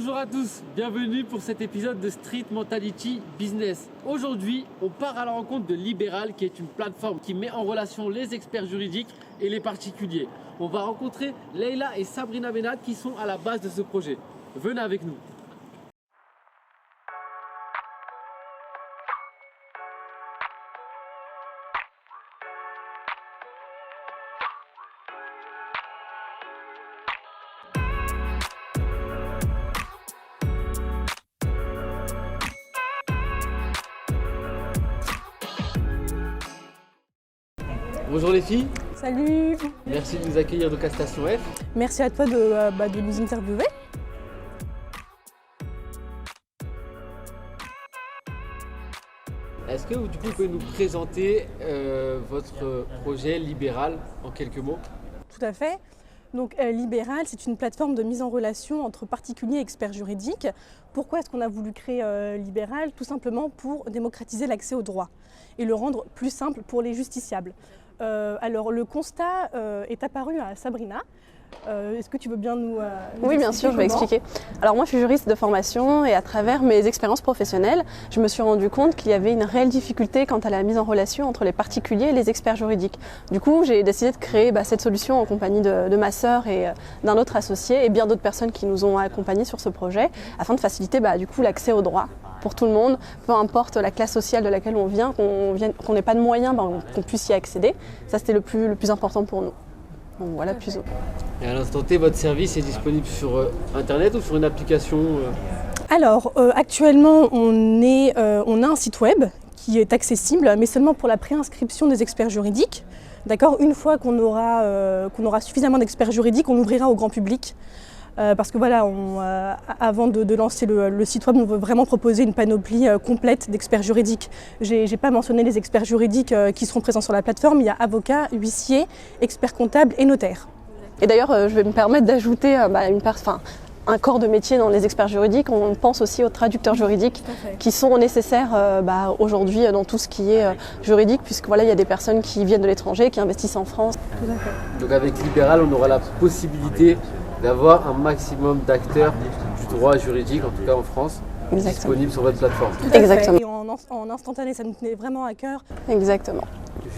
Bonjour à tous, bienvenue pour cet épisode de Street Mentality Business. Aujourd'hui, on part à la rencontre de Libéral, qui est une plateforme qui met en relation les experts juridiques et les particuliers. On va rencontrer Leila et Sabrina Benad qui sont à la base de ce projet. Venez avec nous. Bonjour les filles. Salut. Merci de nous accueillir donc à Station F. Merci à toi de nous interviewer. Est-ce que du coup vous pouvez nous présenter votre projet Libéral en quelques mots? Tout à fait. Donc Libéral, c'est une plateforme de mise en relation entre particuliers et experts juridiques. Pourquoi est-ce qu'on a voulu créer Libéral? Tout simplement pour démocratiser l'accès au droit et le rendre plus simple pour les justiciables. Alors le constat est apparu à Sabrina. Est-ce que tu veux bien nous Oui, bien sûr, je vais expliquer. Alors moi, je suis juriste de formation et à travers mes expériences professionnelles, je me suis rendu compte qu'il y avait une réelle difficulté quant à la mise en relation entre les particuliers et les experts juridiques. Du coup, j'ai décidé de créer cette solution en compagnie de ma sœur et d'un autre associé et bien d'autres personnes qui nous ont accompagnés sur ce projet afin de faciliter l'accès au droit pour tout le monde, peu importe la classe sociale de laquelle on vient, qu'on n'ait pas de moyens, qu'on puisse y accéder. Ça, c'était le plus important pour nous. Donc voilà, plus haut. Et à l'instant T, votre service est disponible sur Internet ou sur une application Alors, actuellement, on a un site web qui est accessible, mais seulement pour la préinscription des experts juridiques. D'accord ? Une fois qu'on aura suffisamment d'experts juridiques, on ouvrira au grand public. Parce que voilà, avant de lancer le site web, on veut vraiment proposer une panoplie complète d'experts juridiques. J'ai pas mentionné les experts juridiques qui seront présents sur la plateforme. Il y a avocats, huissiers, experts comptables et notaires. Et d'ailleurs, je vais me permettre d'ajouter un corps de métier dans les experts juridiques. On pense aussi aux traducteurs juridiques qui sont nécessaires aujourd'hui dans tout ce qui est juridique, puisque voilà, il y a des personnes qui viennent de l'étranger, qui investissent en France. Tout à fait. Donc avec Libéral, on aura la possibilité d'avoir un maximum d'acteurs du droit juridique, en tout cas en France, disponibles sur votre plateforme. Exactement. Et en instantané, ça nous tenait vraiment à cœur. Exactement.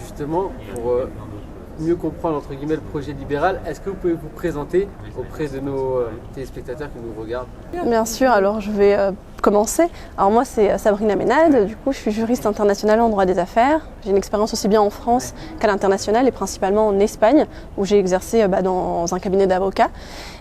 Justement, pour mieux comprendre entre guillemets le projet Libéral, est-ce que vous pouvez vous présenter auprès de nos téléspectateurs qui nous regardent? Bien sûr, alors je vais commencer. Alors moi c'est Sabrina Benad, du coup je suis juriste internationale en droit des affaires. J'ai une expérience aussi bien en France qu'à l'international et principalement en Espagne où j'ai exercé dans un cabinet d'avocats.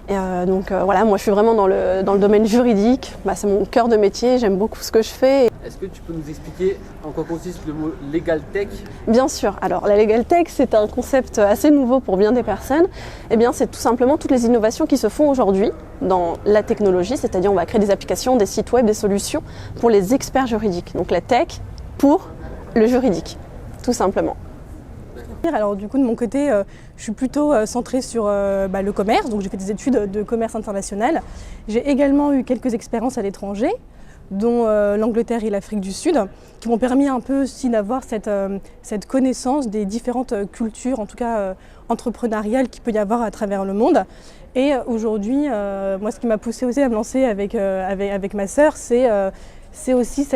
Voilà, moi je suis vraiment dans le domaine juridique, c'est mon cœur de métier, j'aime beaucoup ce que je fais. Est-ce que tu peux nous expliquer en quoi consiste le mot Legal Tech? Bien sûr, alors la Legal Tech c'est un concept assez nouveau pour bien des personnes. Eh bien c'est tout simplement toutes les innovations qui se font aujourd'hui dans la technologie, c'est-à-dire on va créer des applications, des sites web, des solutions pour les experts juridiques. Donc la tech pour le juridique, tout simplement. Alors du coup de mon côté, je suis plutôt centrée sur le commerce, donc j'ai fait des études de commerce international. J'ai également eu quelques expériences à l'étranger, dont l'Angleterre et l'Afrique du Sud, qui m'ont permis un peu aussi d'avoir cette connaissance des différentes cultures, en tout cas entrepreneuriales qu'il peut y avoir à travers le monde. Et aujourd'hui, moi ce qui m'a poussée aussi à me lancer avec ma sœur, c'est aussi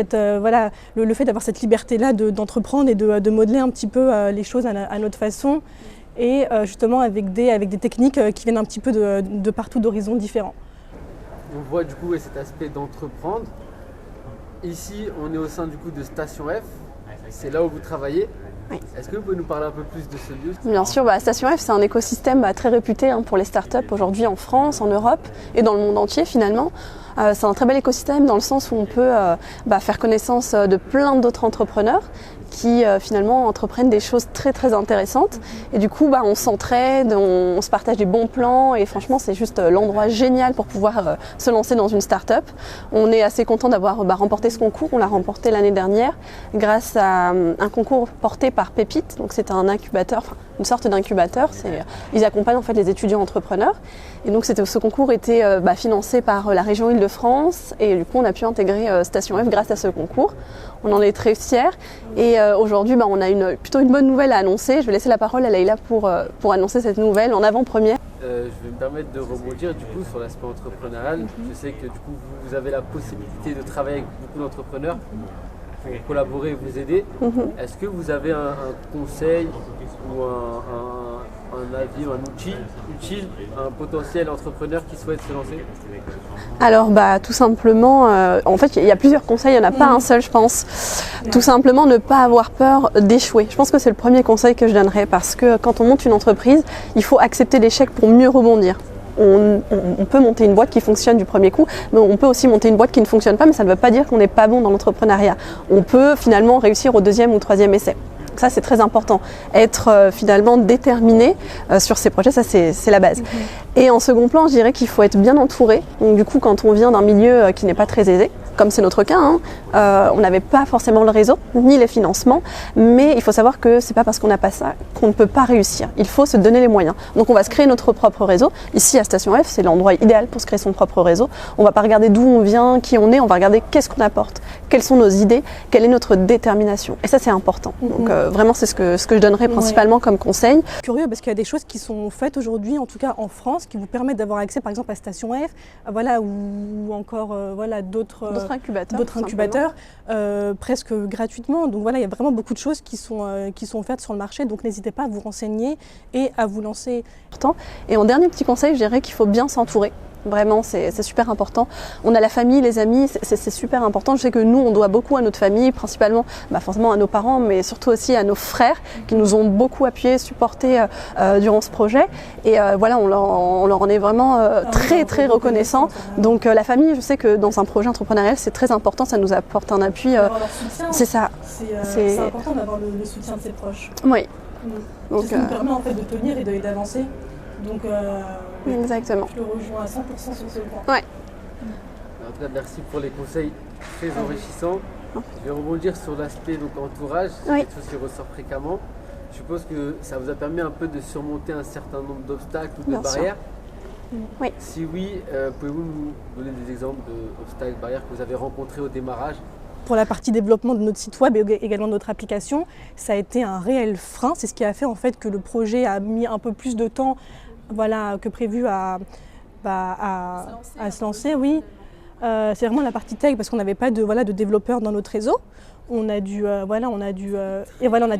le fait d'avoir cette liberté-là d'entreprendre et de modeler un petit peu les choses à notre façon et justement avec des techniques qui viennent un petit peu de partout, d'horizons différents. On voit du coup cet aspect d'entreprendre. Ici, on est au sein du coup de Station F. C'est là où vous travaillez. Oui. Est-ce que vous pouvez nous parler un peu plus de ce lieu? Bien sûr, Station F, c'est un écosystème très réputé pour les startups aujourd'hui en France, en Europe et dans le monde entier finalement. C'est un très bel écosystème dans le sens où on peut faire connaissance de plein d'autres entrepreneurs qui finalement entreprennent des choses très très intéressantes et du coup on s'entraide, on se partage des bons plans et franchement c'est juste l'endroit génial pour pouvoir se lancer dans une start-up. On est assez content d'avoir remporté ce concours, on l'a remporté l'année dernière grâce à un concours porté par Pépite, donc c'est un incubateur, une sorte d'incubateur, ils accompagnent en fait les étudiants entrepreneurs et donc ce concours était financé par la région Île-de-France et du coup on a pu intégrer Station F grâce à ce concours. On en est très fiers. Et aujourd'hui, on a plutôt une bonne nouvelle à annoncer. Je vais laisser la parole à Leïla pour annoncer cette nouvelle en avant-première. Je vais me permettre de rebondir du coup sur l'aspect entrepreneurial. Je sais que du coup vous avez la possibilité de travailler avec beaucoup d'entrepreneurs pour collaborer et vous aider. Est-ce que vous avez un conseil ou un avis, un outil utile à un potentiel entrepreneur qui souhaite se lancer? Alors tout simplement, en fait il y a plusieurs conseils, il n'y en a pas un seul je pense. Tout simplement ne pas avoir peur d'échouer. Je pense que c'est le premier conseil que je donnerais parce que quand on monte une entreprise, il faut accepter l'échec pour mieux rebondir. On peut monter une boîte qui fonctionne du premier coup, mais on peut aussi monter une boîte qui ne fonctionne pas, mais ça ne veut pas dire qu'on n'est pas bon dans l'entrepreneuriat. On peut finalement réussir au deuxième ou troisième essai. Ça, c'est très important. Être finalement déterminé sur ces projets, ça, c'est la base. Et en second plan, je dirais qu'il faut être bien entouré. Donc, du coup, quand on vient d'un milieu qui n'est pas très aisé, comme c'est notre cas, on n'avait pas forcément le réseau, ni les financements, mais il faut savoir que c'est pas parce qu'on n'a pas ça qu'on ne peut pas réussir. Il faut se donner les moyens. Donc, on va se créer notre propre réseau. Ici, à Station F, c'est l'endroit idéal pour se créer son propre réseau. On va pas regarder d'où on vient, qui on est, on va regarder qu'est-ce qu'on apporte, quelles sont nos idées, quelle est notre détermination. Et ça, c'est important. Donc, vraiment, c'est ce que je donnerais principalement comme conseil. Curieux parce qu'il y a des choses qui sont faites aujourd'hui, en tout cas en France, qui vous permettent d'avoir accès, par exemple, à Station F, ou encore d'autres incubateurs presque gratuitement. Donc voilà, il y a vraiment beaucoup de choses qui sont faites sur le marché. Donc n'hésitez pas à vous renseigner et à vous lancer. Et en dernier petit conseil, je dirais qu'il faut bien s'entourer. Vraiment, c'est super important. On a la famille, les amis, c'est super important. Je sais que nous, on doit beaucoup à notre famille, principalement forcément à nos parents, mais surtout aussi à nos frères qui nous ont beaucoup appuyés, supportés durant ce projet. Et voilà, on leur en est vraiment très reconnaissant. Donc la famille, je sais que dans un projet entrepreneurial, c'est très important, ça nous apporte un appui. C'est ça. C'est important d'avoir le soutien de ses proches. Oui. C'est ce qui nous permet en fait de tenir et d'avancer. Donc, exactement. Je le rejoins à 100% sur ce point. Ouais. En tout cas, merci pour les conseils très enrichissants. Je vais rebondir sur l'aspect entourage, c'est quelque chose qui ressort fréquemment. Je suppose que ça vous a permis un peu de surmonter un certain nombre d'obstacles ou de barrières. Oui. Si oui, pouvez-vous nous donner des exemples d'obstacles, barrières que vous avez rencontrés au démarrage? Pour la partie développement de notre site web et également de notre application, ça a été un réel frein. C'est ce qui a fait en fait que le projet a mis un peu plus de temps que prévu à se lancer. Oui. C'est vraiment la partie tech parce qu'on n'avait pas de développeurs dans notre réseau. On a dû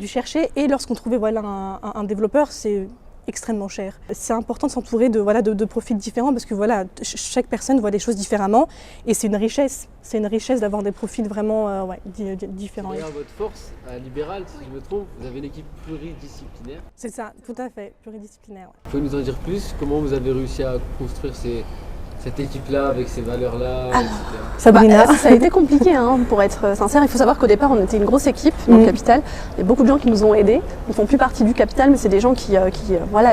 chercher et lorsqu'on trouvait un développeur, c'est extrêmement cher. C'est important de s'entourer de profils différents parce que chaque personne voit les choses différemment et c'est une richesse. C'est une richesse d'avoir des profils vraiment différents. D'ailleurs, votre force à Libéral, si je me trompe, vous avez une équipe pluridisciplinaire. C'est ça, tout à fait, pluridisciplinaire. Vous pouvez nous en dire plus? Comment vous avez réussi à construire cette équipe-là, avec ces valeurs-là, etc. Sabrina. Ça a été compliqué, pour être sincère. Il faut savoir qu'au départ, on était une grosse équipe dans le Capital. Il y a beaucoup de gens qui nous ont aidés. Ils ne font plus partie du Capital, mais c'est des gens qui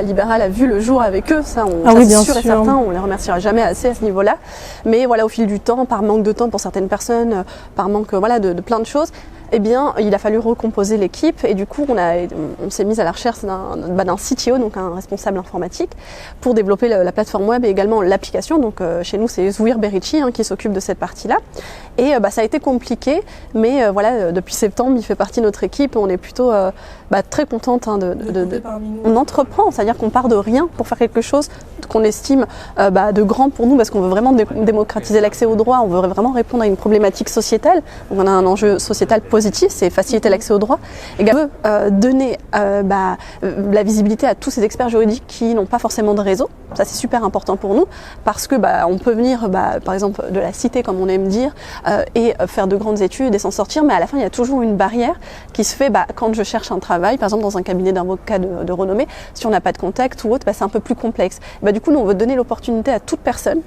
Libéral a vu le jour avec eux. Ça, c'est sûr et certain. On ne les remerciera jamais assez à ce niveau-là. Mais au fil du temps, par manque de temps pour certaines personnes, par manque de plein de choses, il a fallu recomposer l'équipe et du coup on s'est mis à la recherche d'un CTO, donc un responsable informatique, pour développer la plateforme web et également l'application. Donc chez nous c'est Zouir Berici qui s'occupe de cette partie-là. Et ça a été compliqué, mais depuis septembre il fait partie de notre équipe. On est plutôt très contente on entreprend, c'est-à-dire qu'on part de rien pour faire quelque chose qu'on estime de grand pour nous parce qu'on veut vraiment démocratiser l'accès aux droits, on veut vraiment répondre à une problématique sociétale. Donc on a un enjeu sociétal positif, c'est faciliter l'accès aux droits. Et on veut donner la visibilité à tous ces experts juridiques qui n'ont pas forcément de réseau. Ça c'est super important pour nous parce que on peut venir par exemple de la cité comme on aime dire et faire de grandes études et s'en sortir, mais à la fin il y a toujours une barrière qui se fait quand je cherche un travail, par exemple dans un cabinet d'avocat de renommée, si on n'a pas de contact ou autre, c'est un peu plus complexe. Du coup nous on veut donner l'opportunité à toute personne,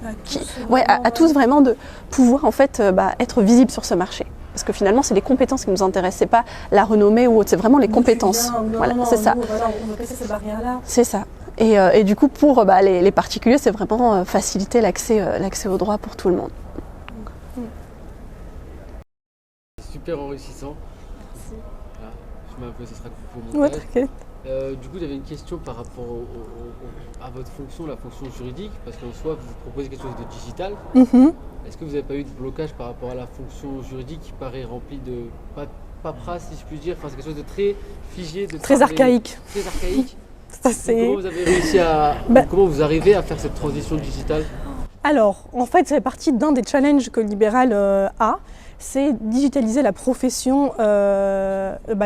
à tous vraiment de pouvoir en fait être visible sur ce marché. Parce que finalement, c'est les compétences qui nous intéressent, c'est pas la renommée ou autre, c'est vraiment les compétences. C'est ça. On veut casser ces barrières-là. C'est ça. Et du coup, pour les particuliers, c'est vraiment faciliter l'accès aux droits pour tout le monde. Super enrichissant. Merci. Je mets un peu, ce sera coupé au Ouais, montage. t'inquiète. Du coup, j'avais une question par rapport à votre fonction, la fonction juridique, parce qu'en soi, vous proposez quelque chose de digital. Mhm. Est-ce que vous n'avez pas eu de blocage par rapport à la fonction juridique qui paraît remplie de paperasse, si je puis dire? Enfin, c'est quelque chose de très figé, de Très archaïque. Très archaïque. Ça, c'est... Comment vous avez réussi à... Comment vous arrivez à faire cette transition digitale? Alors, en fait, ça fait partie d'un des challenges que Libéral a, c'est digitaliser la profession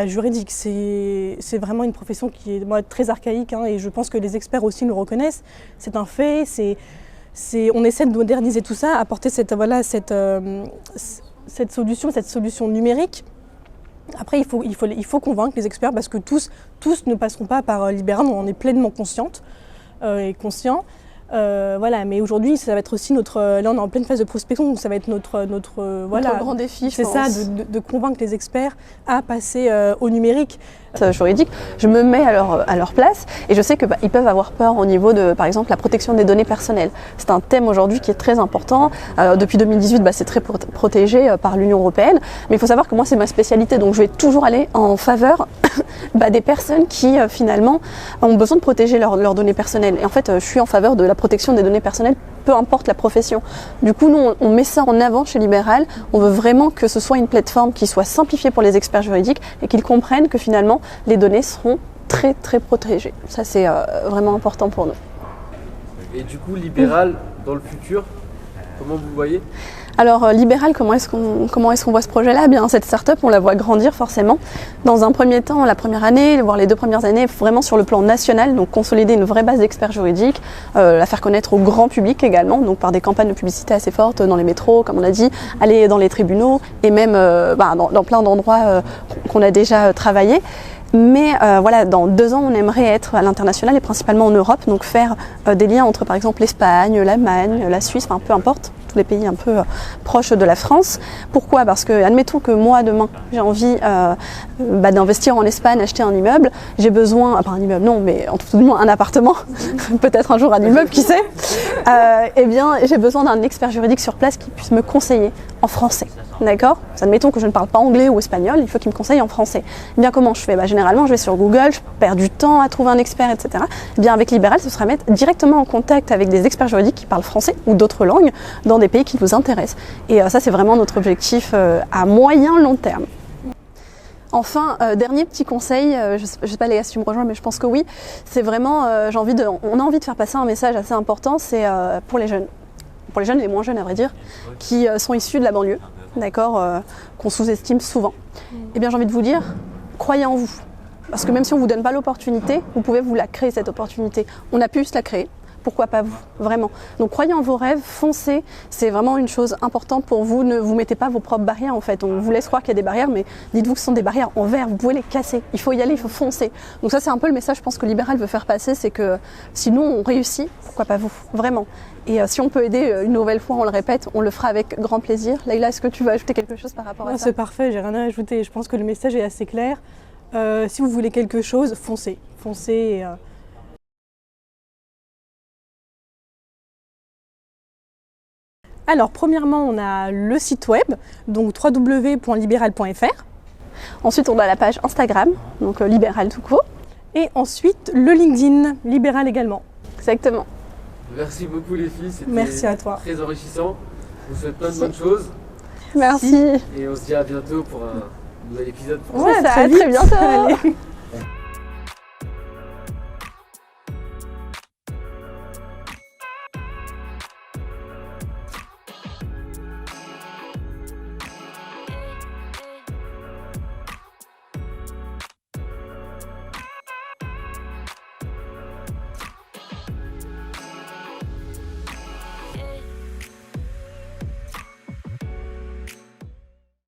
juridique. C'est vraiment une profession qui est très archaïque, hein, et je pense que les experts aussi le reconnaissent. C'est un fait, on essaie de moderniser tout ça, apporter cette solution numérique. Après, il faut convaincre les experts parce que tous ne passeront pas par Libéral, on en est pleinement consciente et conscient. Mais aujourd'hui, ça va être aussi là on est en pleine phase de prospection, donc ça va être notre grand défi, c'est ça, de convaincre les experts à passer au numérique. Juridique, je me mets à leur place et je sais qu'ils peuvent avoir peur au niveau de, par exemple, la protection des données personnelles. C'est un thème aujourd'hui qui est très important. Depuis 2018, c'est très protégé par l'Union européenne, mais il faut savoir que moi, c'est ma spécialité, donc je vais toujours aller en faveur des personnes qui, finalement, ont besoin de protéger leurs données personnelles. Et en fait, je suis en faveur de la protection des données personnelles, peu importe la profession. Du coup, nous, on met ça en avant chez Libéral. On veut vraiment que ce soit une plateforme qui soit simplifiée pour les experts juridiques et qu'ils comprennent que finalement, les données seront très très protégées. Ça, c'est vraiment important pour nous. Et du coup, Libéral, dans le futur, comment vous voyez? Alors Libéral, comment est-ce qu'on voit ce projet-là? Bien, cette start-up, on la voit grandir forcément. Dans un premier temps, la première année, voire les 2 premières années, vraiment sur le plan national, donc consolider une vraie base d'experts juridiques, la faire connaître au grand public également, donc par des campagnes de publicité assez fortes dans les métros, comme on l'a dit, aller dans les tribunaux et même dans plein d'endroits qu'on a déjà travaillé. Mais dans 2 ans, on aimerait être à l'international et principalement en Europe, donc faire des liens entre par exemple l'Espagne, l'Allemagne, la Suisse, enfin peu importe, tous les pays un peu proches de la France. Pourquoi? Parce que, admettons que moi, demain, j'ai envie d'investir en Espagne, acheter un immeuble, j'ai besoin, pas un immeuble, non, mais en tout du moins un appartement, peut-être un jour un immeuble, qui sait, j'ai besoin d'un expert juridique sur place qui puisse me conseiller en français. D'accord? Admettons que je ne parle pas anglais ou espagnol, il faut qu'il me conseille en français. Eh bien, comment je fais? Généralement, je vais sur Google, je perds du temps à trouver un expert, etc. Eh bien, avec Libéral, ce sera mettre directement en contact avec des experts juridiques qui parlent français ou d'autres langues dans des pays qui nous intéressent. Et ça, c'est vraiment notre objectif à moyen long terme. Enfin, dernier petit conseil, je ne sais pas Léa si tu me rejoins, mais je pense que oui, c'est vraiment, on a envie de faire passer un message assez important, c'est pour les jeunes et les moins jeunes à vrai dire, qui sont issus de la banlieue, d'accord, qu'on sous-estime souvent. Eh bien, j'ai envie de vous dire, croyez en vous. Parce que même si on ne vous donne pas l'opportunité, vous pouvez vous la créer cette opportunité. On a pu se la créer. Pourquoi pas vous, vraiment. Donc croyez en vos rêves, foncez, c'est vraiment une chose importante pour vous, ne vous mettez pas vos propres barrières en fait, on vous laisse croire qu'il y a des barrières, mais dites-vous que ce sont des barrières en verre, vous pouvez les casser, il faut y aller, il faut foncer. Donc ça c'est un peu le message je pense que Libéral veut faire passer, c'est que si nous on réussit, pourquoi pas vous, vraiment. Et si on peut aider une nouvelle fois, on le répète, on le fera avec grand plaisir. Leïla, est-ce que tu veux ajouter quelque chose par rapport à ça? C'est parfait, j'ai rien à ajouter, je pense que le message est assez clair. Si vous voulez quelque chose, foncez. Foncez. Alors, premièrement, on a le site web, donc www.liberal.fr. Ensuite, on a la page Instagram, donc Libéral tout court. Et ensuite, le LinkedIn, Libéral également. Exactement. Merci beaucoup les filles, Merci à toi. Très enrichissant. Je vous souhaite plein de bonnes choses. Merci. Et on se dit à bientôt pour un nouvel épisode. Ouais, à très bientôt. Allez.